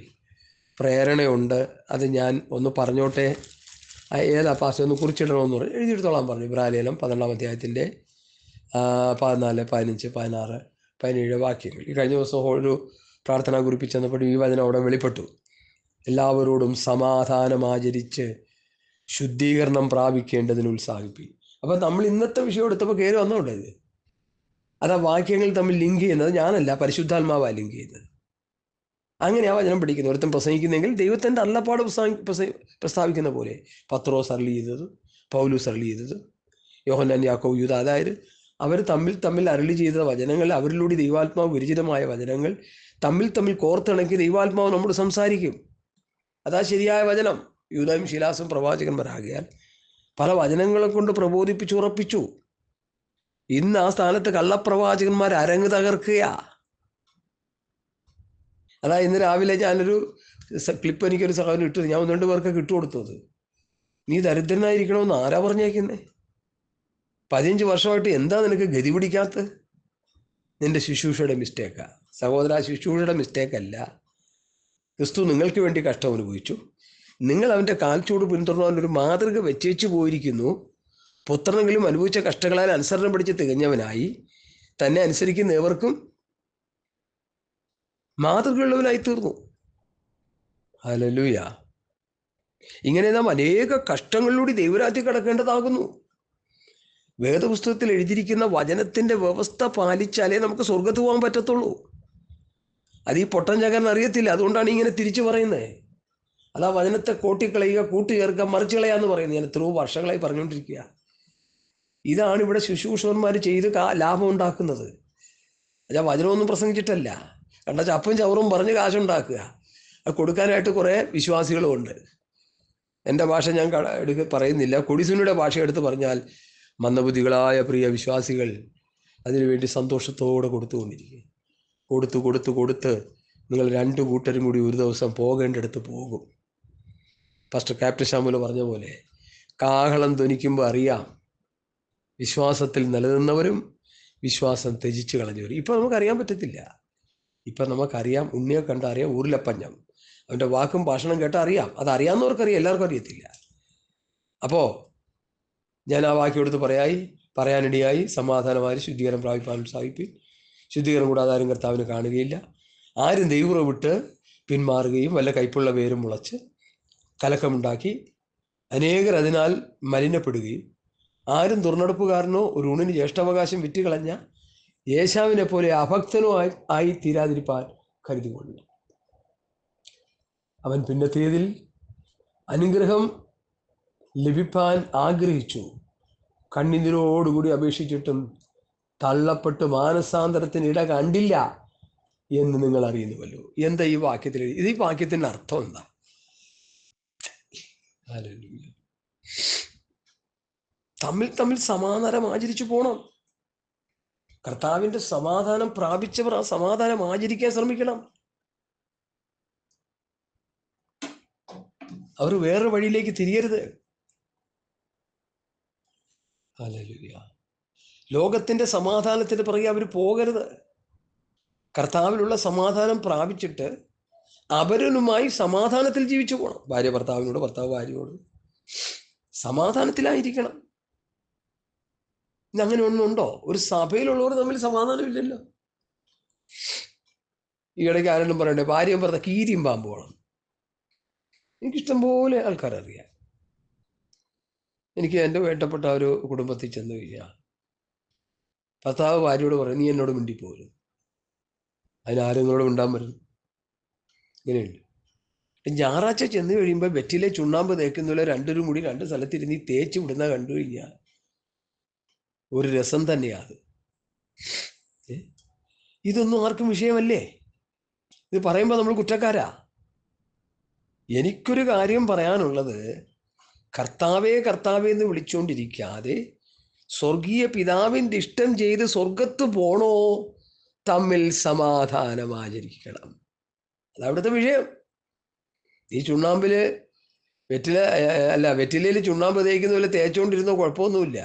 പ്രേരണയുണ്ട്. അത് ഞാൻ ഒന്ന് പറഞ്ഞോട്ടെ. ഏതാ പാസ്റ്റർ ഒന്ന് കുറിച്ചിടണമെന്ന് പറഞ്ഞു. എഴുതിയെടുത്തോളാൻ പറഞ്ഞു. ഇബ്രാഹിലേഖനം 12-ാം അധ്യായത്തിൻ്റെ 14, 15, 16, 17 വാക്യങ്ങൾ. ഈ കഴിഞ്ഞ ദിവസം ഒരു പ്രാർത്ഥന കുറിപ്പിച്ചെന്നപ്പോൾ ഈ വചനം അവിടെ വെളിപ്പെട്ടു. എല്ലാവരോടും സമാധാനം ആചരിച്ച് ശുദ്ധീകരണം പ്രാപിക്കേണ്ടതിന് ഉത്സാഹിപ്പിക്കും. അപ്പം നമ്മൾ ഇന്നത്തെ വിഷയം എടുത്തപ്പോൾ കയറി വന്നോണ്ടേ ഇത്. അതാ വാക്യങ്ങൾ തമ്മിൽ ലിങ്ക് ചെയ്യുന്നത് ഞാനല്ല, പരിശുദ്ധാത്മാവാ ലിങ്ക് ചെയ്യുന്നത്. അങ്ങനെയാ വചനം പഠിക്കുന്നത്. ഒരുത്തൻ പ്രസംഗിക്കുന്നെങ്കിൽ ദൈവത്തിൻ്റെ അരുളപ്പാട് പ്രസ്താവിക്കുന്ന പോലെ പത്രോസ് അരുളി ചെയ്തത്, പൗലോസ് അരുളി ചെയ്തത്, യോഹന്നാൻ, യാക്കോബ്, യൂദാ, അതായത് അവർ തമ്മിൽ അരുളി ചെയ്ത വചനങ്ങൾ, അവരിലൂടെ ദൈവാത്മാവ് വിരചിതമായ വചനങ്ങൾ തമ്മിൽ കോർത്തിണക്കി ദൈവാത്മാവ് നമ്മോട് സംസാരിക്കും. അതാ ശരിയായ വചനം. യൂദായും ശീലാസും പ്രവാചകന്മാരാകിയാൽ പല വചനങ്ങളെ കൊണ്ട് പ്രബോധിപ്പിച്ചു ഉറപ്പിച്ചു. ഇന്ന് ആ സ്ഥാനത്ത് കള്ളപ്രവാചകന്മാർ അരങ്ങ് തകർക്കുക. അതാ ഇന്ന് രാവിലെ ഞാനൊരു ക്ലിപ്പ് എനിക്കൊരു സഹോദരൻ ഇട്ടത്, ഞാൻ 1-2 പേർക്ക് ഇട്ടുകൊടുത്തത്. നീ ദരിദ്രനായിരിക്കണമെന്ന് ആരാ പറഞ്ഞേക്കുന്നേ? 15 വർഷമായിട്ട് എന്താ നിനക്ക് ഗതി പിടിക്കാത്ത? നിന്റെ ശുശ്രൂഷയുടെ മിസ്റ്റേക്കാ സഹോദര. ശുശ്രൂഷയുടെ മിസ്റ്റേക്കല്ല. ക്രിസ്തു നിങ്ങൾക്ക് വേണ്ടി കഷ്ടം അനുഭവിച്ചു. നിങ്ങൾ അവൻ്റെ കാൽച്ചൂട് പിന്തുടർന്ന് ഒരു മാതൃക വെച്ചേച്ചു പോയിരിക്കുന്നു. പുത്രനെങ്കിലും അനുഭവിച്ച കഷ്ടങ്ങളാൽ അനുസരണം പഠിച്ച് തികഞ്ഞവനായി തന്നെ അനുസരിക്കുന്ന ഏവർക്കും മാതൃകയുള്ളവനായി തീർന്നു. ഹല്ലേലൂയ. ഇങ്ങനെ നാം അനേക കഷ്ടങ്ങളിലൂടെ ദൈവരാജ്യം കടക്കേണ്ടതാകുന്നു. വേദപുസ്തകത്തിൽ എഴുതിയിരിക്കുന്ന വചനത്തിൻ്റെ വ്യവസ്ഥ പാലിച്ചാലേ നമുക്ക് സ്വർഗത്ത് പോകാൻ പറ്റത്തുള്ളൂ. അത് ഈ പൊട്ടൻ ചകരൻ അറിയത്തില്ല. അതുകൊണ്ടാണ് ഇങ്ങനെ തിരിച്ചു പറയുന്നത്. അതാ വചനത്തെ കോട്ടിക്കളയുക, കൂട്ടുചേർക്കുക, മറിച്ച് കളയാന്ന് പറയുന്നത്. ഞാൻ എത്രയോ വർഷങ്ങളായി പറഞ്ഞുകൊണ്ടിരിക്കുക. ഇതാണ് ഇവിടെ ശുശ്രൂഷകന്മാർ ചെയ്ത് ലാഭം ഉണ്ടാക്കുന്നത്. ഞാൻ വചനമൊന്നും പ്രസംഗിച്ചിട്ടല്ല, കണ്ട ചപ്പും ചവറും പറഞ്ഞ് കാശുണ്ടാക്കുക. അത് കൊടുക്കാനായിട്ട് കുറേ വിശ്വാസികളും ഉണ്ട്. എൻ്റെ ഭാഷ ഞാൻ പറയുന്നില്ല. കൊടിസുനിയുടെ ഭാഷ എടുത്ത് പറഞ്ഞാൽ മന്ദബുദ്ധികളായ പ്രിയ വിശ്വാസികൾ അതിനുവേണ്ടി സന്തോഷത്തോടെ കൊടുത്തുകൊണ്ടിരിക്കുക. കൊടുത്ത് നിങ്ങൾ 2 കൂട്ടരും കൂടി ഒരു ദിവസം പോകേണ്ടടുത്ത് പോകും. പാസ്റ്റർ ക്യാപ്റ്റൻ ഷാമുൽ പറഞ്ഞ പോലെ കാഹളം ധ്വനിക്കുമ്പോൾ അറിയാം വിശ്വാസത്തിൽ നിലനിന്നവരും വിശ്വാസം ത്യജിച്ച് കളഞ്ഞവരും. ഇപ്പം നമുക്കറിയാൻ പറ്റത്തില്ല. ഇപ്പം നമുക്കറിയാം, ഉണ്ണിയെ കണ്ടറിയാം, ഊരിലപ്പഞ്ഞം, അവൻ്റെ വാക്കും ഭാഷണം കേട്ടാൽ അറിയാം. അതറിയാവുന്നവർക്കറിയാം, എല്ലാവർക്കും അറിയത്തില്ല. അപ്പോൾ ഞാൻ ആ വാക്യം എടുത്ത് പറയാനിടയായി, സമാധാനമായി ശുദ്ധീകരണം പ്രാപിപ്പാൻ ഉത്സാഹിപ്പിൻ. ശുദ്ധീകരണം കൂടാതെ ആരും കർത്താവിനെ കാണുകയില്ല. ആരും ദൈവം വിട്ട് പിന്മാറുകയും വല്ല കൈപ്പുള്ള വേരും മുളച്ച് കലക്കമുണ്ടാക്കി അനേകർ അതിനാൽ മലിനപ്പെടുകയും ആരും ദുർനടപ്പുകാരനോ ഒരു ഊണിന് ജ്യേഷ്ഠാവകാശം വിറ്റുകളഞ്ഞ യേശാവിനെ പോലെ അഭക്തനോ ആയി തീരാതിരിപ്പാൻ കരുതിക്കൊള്ളു. അവൻ പിന്നത്തേതിൽ അനുഗ്രഹം ലഭിപ്പാൻ ആഗ്രഹിച്ചു, കണ്ണീരോടുകൂടി അപേക്ഷിച്ചിട്ടും തള്ളപ്പെട്ട് മാനസാന്തരത്തിന് ഇട കണ്ടില്ല എന്ന് നിങ്ങൾ അറിയുന്നുവല്ലോ. എന്താ ഈ വാക്യത്തിൽ? ഈ വാക്യത്തിൻ്റെ അർത്ഥം എന്താ? തമ്മിൽ സമാധാനം ആചരിച്ചു പോണം. കർത്താവിൻ്റെ സമാധാനം പ്രാപിച്ചവർ ആ സമാധാനം ആചരിക്കാൻ ശ്രമിക്കണം. അവർ വേറൊരു വഴിയിലേക്ക് തിരിയരുത്. ഹല്ലേലൂയ. ലോകത്തിന്റെ സമാധാനത്തിന് പിറകെ അവർ പോകരുത്. കർത്താവിലുള്ള സമാധാനം പ്രാപിച്ചിട്ട് അവരുമായി സമാധാനത്തിൽ ജീവിച്ചു പോകണം. ഭാര്യ ഭർത്താവിനോട്, ഭർത്താവ് ഭാര്യയോട് സമാധാനത്തിലായിരിക്കണം. അങ്ങനെ ഒന്നുണ്ടോ? ഒരു സഭയിലുള്ളവർ തമ്മിൽ സമാധാനമില്ലല്ലോ. ഈ ഇടയ്ക്ക് ആരെങ്കിലും പറയണ്ടേ, ഭാര്യയും പറഞ്ഞ കീരിയും പാമ്പുകളും. എനിക്കിഷ്ടംപോലെ ആൾക്കാരറിയാം. എനിക്ക് എൻ്റെ വേണ്ടപ്പെട്ട ഒരു കുടുംബത്തിൽ ചെന്ന് കഴിഞ്ഞാൽ ഭർത്താവ് ഭാര്യയോട് പറയും, നീ എന്നോട് മിണ്ടിപ്പോരും. അതിനാരെങ്ങളോട് മിണ്ടാൻ വരും? ഇങ്ങനെയുണ്ട്. ഞായറാഴ്ച ചെന്ന് കഴിയുമ്പോൾ വെറ്റിലെ ചുണ്ണാമ്പ് തേക്കുന്നതിലെ 2 മുടി 2 സ്ഥലത്തിരുന്ന് ഈ തേച്ച് വിടുന്ന കണ്ടു കഴിഞ്ഞാൽ ഒരു രസം തന്നെയാണ്. ഇതൊന്നും ആർക്കും വിഷയമല്ലേ? ഇത് പറയുമ്പോൾ നമ്മൾ കുറ്റക്കാരാ. എനിക്കൊരു കാര്യം പറയാനുള്ളത്, കർത്താവേ കർത്താവേ എന്ന് വിളിച്ചുകൊണ്ടിരിക്കാതെ സ്വർഗീയ പിതാവിൻ്റെ ഇഷ്ടം ചെയ്ത് സ്വർഗത്ത് പോണോ, തമ്മിൽ സമാധാനം ആചരിക്കണം. അതവിടുത്തെ വിഷയം. ഈ ചുണ്ണാമ്പില് വെറ്റിലയിൽ ചുണ്ണാമ്പ് തേക്കുന്ന പോലെ തേച്ചുകൊണ്ടിരുന്ന കുഴപ്പമൊന്നുമില്ല.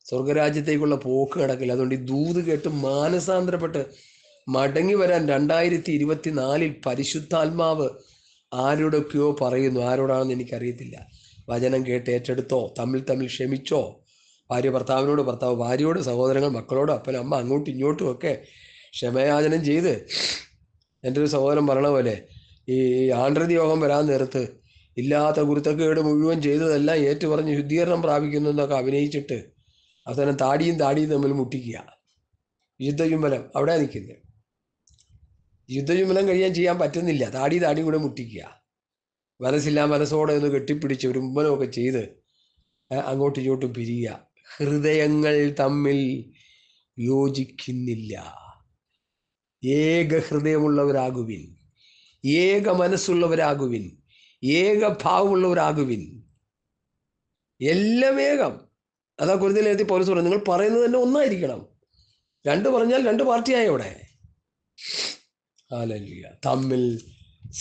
സ്വർഗരാജ്യത്തേക്കുള്ള പോക്ക് നടക്കില്ല. അതുകൊണ്ട് ഈ ദൂത് കേട്ട് മാനസാന്തരപ്പെട്ട് മടങ്ങി വരാൻ 2024 പരിശുദ്ധാത്മാവ് ആരോടൊക്കെയോ പറയുന്നു. ആരോടാണെന്ന് എനിക്കറിയത്തില്ല. വചനം കേട്ട് ഏറ്റെടുത്തോ, തമ്മിൽ ക്ഷമിച്ചോ. ഭാര്യ ഭർത്താവിനോട്, ഭർത്താവ് ഭാര്യയോട്, സഹോദരങ്ങൾ മക്കളോട്, അപ്പൻ അമ്മ അങ്ങോട്ടും ഇങ്ങോട്ടും ഒക്കെ ക്ഷമയാചനം ചെയ്ത്. എൻ്റെ ഒരു സഹോദരൻ പറഞ്ഞ പോലെ, ഈ ആണ്ടൃതി യോഗം വരാൻ നേരത്ത് ഇല്ലാത്ത കുരുത്തക്കേട് മുഴുവൻ ചെയ്തതെല്ലാം ഏറ്റുപറഞ്ഞ് ശുദ്ധീകരണം പ്രാപിക്കുന്നു എന്നൊക്കെ അഭിനയിച്ചിട്ട് അവസാനം താടിയും തമ്മിൽ മുട്ടിക്കുക. യുദ്ധചുംബനം അവിടെ നിൽക്കുന്നത്. യുദ്ധചുംബനം ചെയ്യാൻ പറ്റുന്നില്ല. താടിയും കൂടെ മുട്ടിക്കുക. മനസ്സോടെ ഒന്ന് കെട്ടിപ്പിടിച്ച് ഒരു ഉമ്മനമൊക്കെ ചെയ്ത് അങ്ങോട്ടും ഇങ്ങോട്ടും പിരിയുക. ഹൃദയങ്ങൾ തമ്മിൽ യോജിക്കുന്നില്ല. ഏക ഹൃദയമുള്ളവരാകുവിൻ, ഏക മനസ്സുള്ളവരാകുവിൻ, ഏക ഭാവമുള്ളവരാകുവിൻ. എല്ലാം ഏകം. അതാ കൊരിന്ത്യർ പൗലോസ് പറഞ്ഞു, നിങ്ങൾ പറയുന്നത് തന്നെ ഒന്നായിരിക്കണം. 2 പറഞ്ഞാൽ 2 പാർട്ടിയായി അവിടെ. ഹല്ലേലൂയ. തമ്മിൽ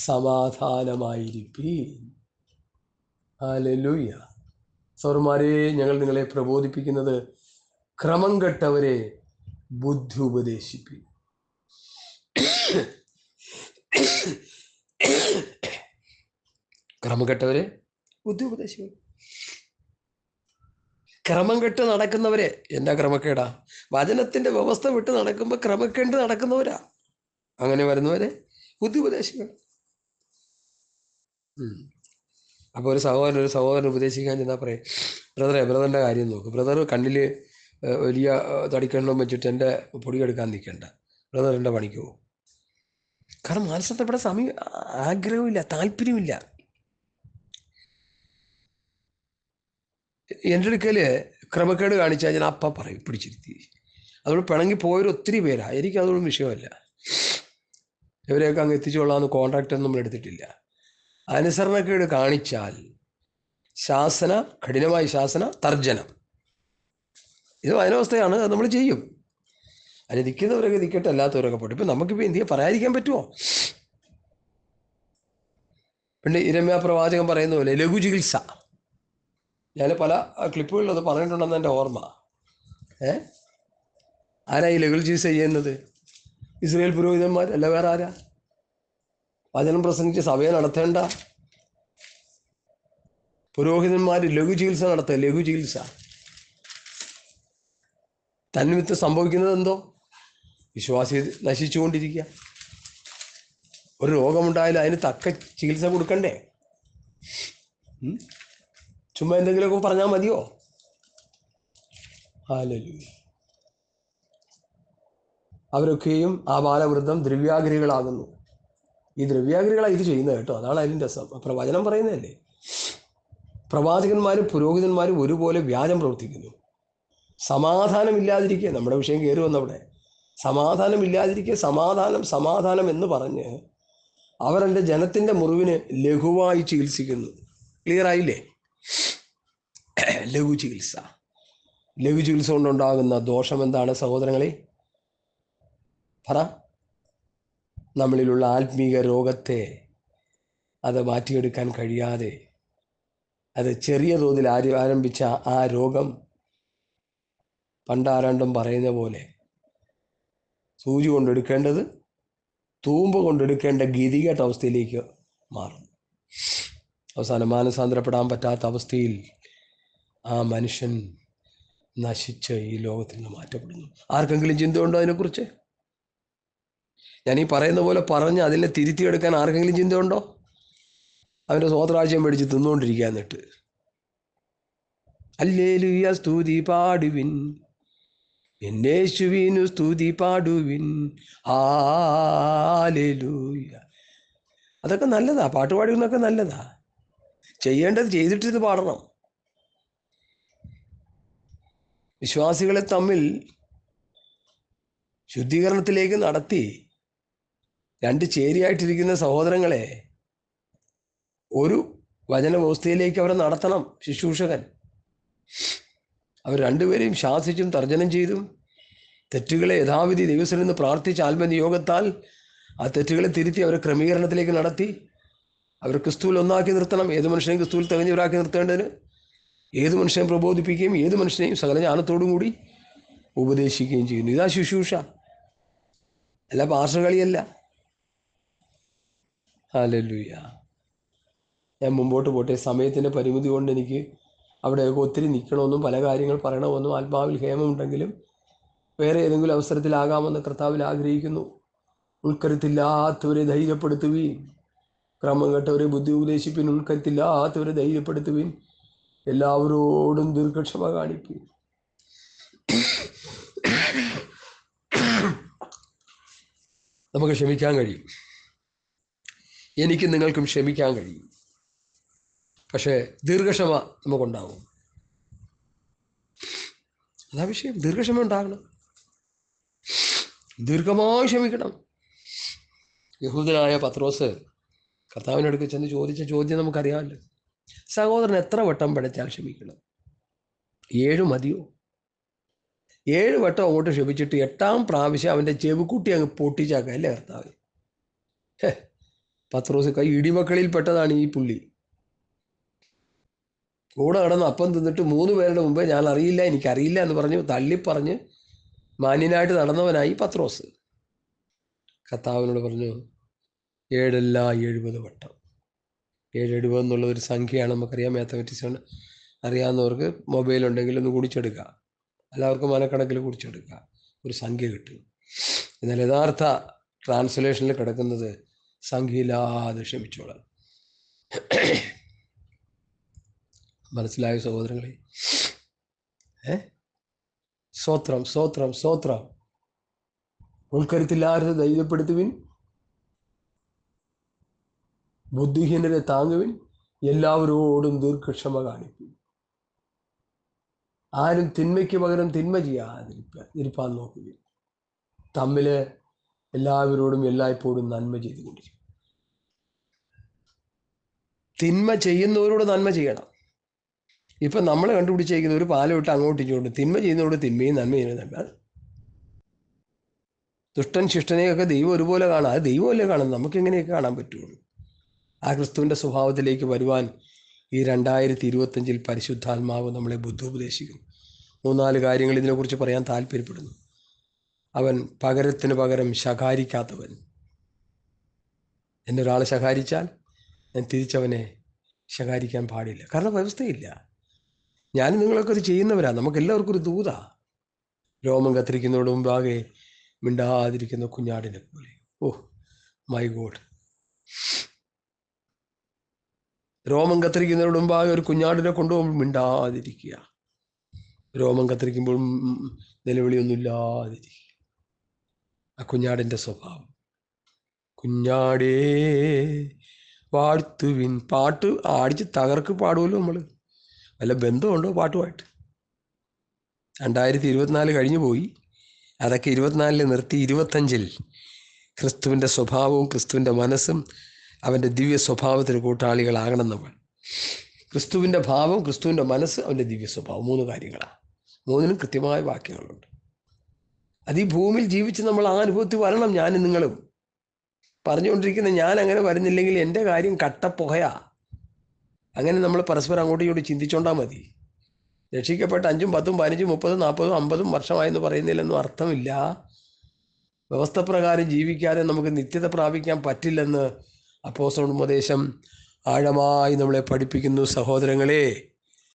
സമാധാനമായിരിപ്പീൻ. ഹല്ലേലൂയ. സഹോദരന്മാരെ, ഞങ്ങൾ നിങ്ങളെ പ്രബോധിപ്പിക്കുന്നത്, ക്രമം കെട്ടവരെ ബുദ്ധി ഉപദേശിപ്പീൻ. ക്രമം കെട്ടവരെ ബുദ്ധി ഉപദേശിക്കും. ക്രമം കെട്ട് നടക്കുന്നവരെ, എന്നാ ക്രമക്കേടാ? വചനത്തിന്റെ വ്യവസ്ഥ വിട്ട് നടക്കുമ്പോൾ ക്രമക്കേണ്ട് നടക്കുന്നവരാ. അങ്ങനെ വരുന്നവരെ ബുദ്ധി ഉപദേശിക്കണം. അപ്പോൾ ഒരു സഹോദരൻ ഉപദേശിക്കാൻ ചെന്നാൽ പറയും, ബ്രദറിൻ്റെ കാര്യം നോക്ക്. ബ്രദർ കണ്ണിൽ വലിയ തടിക്കണ്ണം വെച്ചിട്ട് എൻ്റെ പൊടിയെടുക്കാൻ നിൽക്കണ്ട, ബ്രദറിൻ്റെ പണിക്ക് പോകും. കാരണം മാനസത്വപ്പെടാൻ സമയം, ആഗ്രഹമില്ല, താല്പര്യമില്ല. എൻ്റെ അടുക്കൽ ക്രമക്കേട് കാണിച്ചാൽ ഞാൻ അപ്പം പറയും, പിടിച്ചിരുത്തി. അതുകൊണ്ട് പിണങ്ങി പോയവർ ഒത്തിരി പേരാ. എനിക്ക് അതൊന്നും വിഷയമല്ല. ഇവരെയൊക്കെ അങ്ങ് എത്തിച്ചോളാമെന്ന് കോൺട്രാക്റ്റ് ഒന്നും നമ്മൾ എടുത്തിട്ടില്ല. അനുസരണക്കേട് കാണിച്ചാൽ കഠിനമായ ശാസന, തർജനം. ഇത് വചനാവസ്ഥയാണ്, അത് നമ്മൾ ചെയ്യും. അതിന് നിൽക്കുന്നവരൊക്കെ നിൽക്കട്ടെ, അല്ലാത്തവരൊക്കെ പോട്ടെ. ഇപ്പം നമുക്കിപ്പോൾ എന്ത് ചെയ്യാൻ പറയാതിരിക്കാൻ പറ്റുമോ? പിന്നെ ഇരമ്യാ പ്രവാചകൻ പറയുന്ന പോലെ ലഘു ചികിത്സ. ഞാൻ പല ക്ലിപ്പുകളിൽ അത് പറഞ്ഞിട്ടുണ്ടെന്ന് എൻ്റെ ഓർമ്മ. ആരാ ഈ ലഘു ചികിത്സ ചെയ്യുന്നത്? ഇസ്രായേൽ പുരോഹിതന്മാർ അല്ല, വേറെ ആരാ? വചനം പ്രസംഗിച്ച് സഭയെ നടത്തേണ്ട പുരോഹിതന്മാർ ലഘു ചികിത്സ നടത്തുക. ലഘു ചികിത്സ തന്നിമിത്തം സംഭവിക്കുന്നത് എന്തോ? വിശ്വാസി നശിച്ചുകൊണ്ടിരിക്കുക. ഒരു രോഗമുണ്ടായാലും അതിന് തക്ക ചികിത്സ കൊടുക്കണ്ടേ? ചുമ്മാ എന്തെങ്കിലുമൊക്കെ പറഞ്ഞാൽ മതിയോ? ഹല്ലേലൂയ. അവരൊക്കെയും ആ ബാലവൃദ്ധം ദ്രവ്യാഗ്രഹികളാകുന്നു. ഈ ദ്രവ്യാഗ്രഹികളാണ് ഇത് ചെയ്യുന്നത് കേട്ടോ. അതാണ് അതിൻ്റെ രസം. വചനം പറയുന്നതല്ലേ. പ്രവാചകന്മാരും പുരോഹിതന്മാരും ഒരുപോലെ വ്യാജം പ്രവർത്തിക്കുന്നു. സമാധാനമില്ലാതിരിക്കുക, നമ്മുടെ വിഷയം കയറി വന്നവിടെ. സമാധാനമില്ലാതിരിക്കുക, സമാധാനം സമാധാനം എന്ന് പറഞ്ഞ് അവരെൻ്റെ ജനത്തിൻ്റെ മുറിവിന് ലഘുവായി ചികിത്സിക്കുന്നു. ക്ലിയറായില്ലേ? ലഘു ചികിത്സ. ലഘു ചികിത്സ കൊണ്ടുണ്ടാകുന്ന ദോഷം എന്താണ് സഹോദരങ്ങളെ? പറ. നമ്മളിലുള്ള ആത്മീക രോഗത്തെ അത് മാറ്റിയെടുക്കാൻ കഴിയാതെ അത് ചെറിയ തോതിൽ ആരംഭിച്ച ആ രോഗം പണ്ടാരണ്ടും പറയുന്ന പോലെ സൂചി കൊണ്ടെടുക്കേണ്ടത് തൂമ്പ് കൊണ്ടെടുക്കേണ്ട ഗതികെട്ട അവസ്ഥയിലേക്ക് മാറും. അവസാനം മാനസാന്തരപ്പെടാൻ പറ്റാത്ത അവസ്ഥയിൽ ആ മനുഷ്യൻ നശിച്ച് ഈ ലോകത്തിൽ നിന്ന് മാറ്റപ്പെടുന്നു. ആർക്കെങ്കിലും ചിന്തയുണ്ടോ അതിനെക്കുറിച്ച്? ഞാൻ ഈ പറയുന്ന പോലെ പറഞ്ഞ് അതിനെ തിരുത്തിയെടുക്കാൻ ആർക്കെങ്കിലും ചിന്തയുണ്ടോ? അവൻ്റെ സ്വോത്രാജ്യം മേടിച്ച് തിന്നുകൊണ്ടിരിക്കുക. എന്നിട്ട് ഹല്ലേലൂയ സ്തുതി പാടുവിൻ, യേശുവിനു സ്തുതി പാടുവിൻ, ഹല്ലേലൂയ. അതൊക്കെ നല്ലതാ, പാട്ടുപാടുന്നൊക്കെ നല്ലതാ. ചെയ്യേണ്ടത് ചെയ്തിട്ടിത് പാടണം. വിശ്വാസികളെ തമ്മിൽ ശുദ്ധീകരണത്തിലേക്ക് നടത്തി രണ്ട് ചേരിയായിട്ടിരിക്കുന്ന സഹോദരങ്ങളെ ഒരു വചനവ്യവസ്ഥയിലേക്ക് അവരെ നടത്തണം ശുശ്രൂഷകൻ. അവർ രണ്ടുപേരെയും ശാസിച്ചും തർജ്ജനം ചെയ്തും തെറ്റുകളെ യഥാവിധി ദൈവത്തിൽ നിന്ന് പ്രാർത്ഥിച്ച ആത്മനിയോഗത്താൽ ആ തെറ്റുകളെ തിരുത്തി അവരെ ക്രമീകരണത്തിലേക്ക് നടത്തി അവർ ക്രിസ്തുവിൽ ഒന്നാക്കി നിർത്തണം. ഏത് മനുഷ്യനെയും ക്രിസ്തുവിൽ തികഞ്ഞവരാക്കി നിർത്തേണ്ടതിന് ഏത് മനുഷ്യനെയും പ്രബോധിപ്പിക്കുകയും ഏത് മനുഷ്യനെയും സകല ജ്ഞാനത്തോടും കൂടി ഉപദേശിക്കുകയും ചെയ്യുന്നു. ഇതാ ശുശ്രൂഷ, അല്ല പാർശ്വകളിയല്ല. ഹല്ലേലൂയ. ഞാൻ മുമ്പോട്ട് പോട്ടെ. സമയത്തിൻ്റെ പരിമിതി കൊണ്ട് എനിക്ക് അവിടെയൊക്കെ ഒത്തിരി നിൽക്കണമെന്നും പല കാര്യങ്ങൾ പറയണമെന്നും ആത്മാവിൽ ഹേമമുണ്ടെങ്കിലും വേറെ ഏതെങ്കിലും അവസരത്തിലാകാമെന്ന് കർത്താവിൽ ആഗ്രഹിക്കുന്നു. ഉൾക്കരുത്തില്ലാത്തവരെ ധൈര്യപ്പെടുത്തുവീൻ, ക്രമം കേട്ടവരെ ബുദ്ധി ഉപദേശിപ്പിൻ. ഉൾക്കരുത്തില്ലാത്തവരെ ധൈര്യപ്പെടുത്തുവീൻ, എല്ലാവരോടും ദീർഘക്ഷമ കാണിപ്പീൻ. നമുക്ക് ക്ഷമിക്കാൻ കഴിയും, എനിക്കും നിങ്ങൾക്കും ക്ഷമിക്കാൻ കഴിയും. പക്ഷേ ദീർഘക്ഷമ നമുക്കുണ്ടാവും. അതാ വിഷയം. ദീർഘക്ഷമ ഉണ്ടാകണം, ദീർഘമായി ക്ഷമിക്കണം. യഹൂദനായ പത്രോസ് കർത്താവിനടുക്ക് ചെന്ന് ചോദിച്ച ചോദ്യം നമുക്കറിയാമല്ലോ. സഹോദരൻ എത്ര വട്ടം പിഴച്ചാൽ ക്ഷമിക്കണം? 7 മതിയോ? 7 വട്ടം അങ്ങോട്ട് ക്ഷമിച്ചിട്ട് 8ാം പ്രാവശ്യം അവൻ്റെ ചെവിക്കുട്ടി അങ്ങ് പൊട്ടിച്ചാക്കുക അല്ലേ കർത്താവ്? പത്രോസ് ഇടിമക്കളിൽ പെട്ടതാണ് ഈ പുള്ളി. കൂടെ കിടന്ന് അപ്പം തിന്നിട്ട് 3 പേരുടെ മുമ്പേ ഞാൻ അറിയില്ല, എനിക്കറിയില്ല എന്ന് പറഞ്ഞ് തള്ളിപ്പറഞ്ഞ് മാന്യനായിട്ട് നടന്നവനായി പത്രോസ്. കർത്താവിനോട് പറഞ്ഞു 7 അല്ല 70 വട്ടം. 770 എന്നുള്ളതൊരു സംഖ്യയാണ്, നമുക്കറിയാം. മാത്തമാറ്റിക്സ് അറിയാവുന്നവർക്ക് മൊബൈൽ ഉണ്ടെങ്കിൽ ഒന്ന് കുടിച്ചെടുക്കുക, എല്ലാവർക്കും മനക്കണക്കിൽ കുടിച്ചെടുക്കുക, ഒരു സംഖ്യ കിട്ടും. എന്നാൽ യഥാർത്ഥ ട്രാൻസ്ലേഷനിൽ കിടക്കുന്നത് സംഖ്യയില്ലാതെ ക്ഷമിച്ചോളാം. മനസ്സിലായ സഹോദരങ്ങളെ? സ്തോത്രം സ്തോത്രം സ്തോത്രം. ഉൾക്കരുത്തില്ലാതെ ധൈര്യപ്പെടുത്തുവിൻ, ബുദ്ധിഹീനരെ താങ്ങുവിൻ, എല്ലാവരോടും ദീർഘക്ഷമ കാണിപ്പിൻ. ആരും തിന്മയ്ക്ക് പകരം തിന്മ ചെയ്യാതിരിപ്പാൻ നോക്കുവിൻ. തമ്മിൽ എല്ലാവരോടും എല്ലായ്പ്പോഴും നന്മ ചെയ്തുകൊണ്ടിരിക്കും. തിന്മ ചെയ്യുന്നവരോട് നന്മ ചെയ്യണം. ഇപ്പം നമ്മൾ കണ്ടുപിടിച്ചേക്കുന്ന ഒരു പാലം ഇട്ട് അങ്ങോട്ട് ഇങ്ങോട്ട് തിന്മ ചെയ്യുന്നതോട് തിന്മയും നന്മ ചെയ്യുന്നുണ്ട്. ദുഷ്ടൻ ശിഷ്ടനെയൊക്കെ ദൈവം ഒരുപോലെ കാണാം. അത് ദൈവമല്ലേ കാണുന്നത്, നമുക്ക് എങ്ങനെയൊക്കെ കാണാൻ പറ്റുള്ളൂ? ആ ക്രിസ്തുവിൻ്റെ സ്വഭാവത്തിലേക്ക് വരുവാൻ ഈ 2025 പരിശുദ്ധാത്മാവ് നമ്മളെ ബുദ്ധിയുപദേശിക്കുന്നു. 3-4 കാര്യങ്ങൾ ഇതിനെക്കുറിച്ച് പറയാൻ താല്പര്യപ്പെടുന്നു. അവൻ പകരത്തിന് പകരം ശകാരിക്കാത്തവൻ. എന്നെ ഒരാൾ ശകാരിച്ചാൽ ഞാൻ തിരിച്ചവനെ ശകാരിക്കാൻ പാടില്ല. കാരണം വ്യവസ്ഥയില്ല. ഞാൻ നിങ്ങളൊക്കെ അത് ചെയ്യുന്നവരാ. നമുക്കെല്ലാവർക്കും ഒരു ദൂതാ. രോമം കത്തിരിക്കുന്നതോട് മുമ്പാകെ മിണ്ടാതിരിക്കുന്ന കുഞ്ഞാടിനെ പോലെ. Oh my god. രോമം കത്തിരിക്കുന്നതിനോട് മുമ്പാകെ ഒരു കുഞ്ഞാടിനെ കൊണ്ടുപോകുമ്പോൾ മിണ്ടാതിരിക്കുക. രോമം കത്തിരിക്കുമ്പോൾ നിലവിളിയൊന്നുമില്ലാതിരിക്കുക. ആ കുഞ്ഞാടിൻ്റെ സ്വഭാവം. കുഞ്ഞാടേ വാഴ്ത്തുവിൻ. പാട്ട് ആടിച്ച് തകർക്ക് പാടുമല്ലോ നമ്മൾ. വല്ല ബന്ധമുണ്ടോ പാട്ടുമായിട്ട്? 2024 കഴിഞ്ഞു പോയി. അതൊക്കെ 24 നിർത്തി 25 ക്രിസ്തുവിൻ്റെ സ്വഭാവവും ക്രിസ്തുവിൻ്റെ മനസ്സും അവൻ്റെ ദിവ്യ സ്വഭാവത്തിന് കൂട്ടാളികളാകണം നമ്മൾ. ക്രിസ്തുവിൻ്റെ ഭാവം, ക്രിസ്തുവിൻ്റെ മനസ്സ്, അവൻ്റെ ദിവ്യ സ്വഭാവം, 3 കാര്യങ്ങളാണ്. 3നും കൃത്യമായ വാക്യങ്ങളുണ്ട്. അത് ഈ ഭൂമിയിൽ ജീവിച്ച് നമ്മൾ ആ അനുഭവത്തിൽ വരണം. ഞാനും നിങ്ങളും പറഞ്ഞുകൊണ്ടിരിക്കുന്ന ഞാൻ അങ്ങനെ വരുന്നില്ലെങ്കിൽ എൻ്റെ കാര്യം കട്ടപ്പുകയാ. അങ്ങനെ നമ്മൾ പരസ്പരം അങ്ങോട്ടും ഇങ്ങോട്ടും ചിന്തിച്ചോണ്ടാൽ മതി. രക്ഷിക്കപ്പെട്ട 5, 10, 15, 30, 40, 50 വർഷമായെന്ന് പറയുന്നതിലൊന്നും അർത്ഥമില്ല. വ്യവസ്ഥ പ്രകാരം ജീവിക്കാതെ നമുക്ക് നിത്യത പ്രാപിക്കാൻ പറ്റില്ലെന്ന് അപ്പോസ്തലൻ ഉപദേശം ആഴമായി നമ്മളെ പഠിപ്പിക്കുന്നു. സഹോദരങ്ങളെ,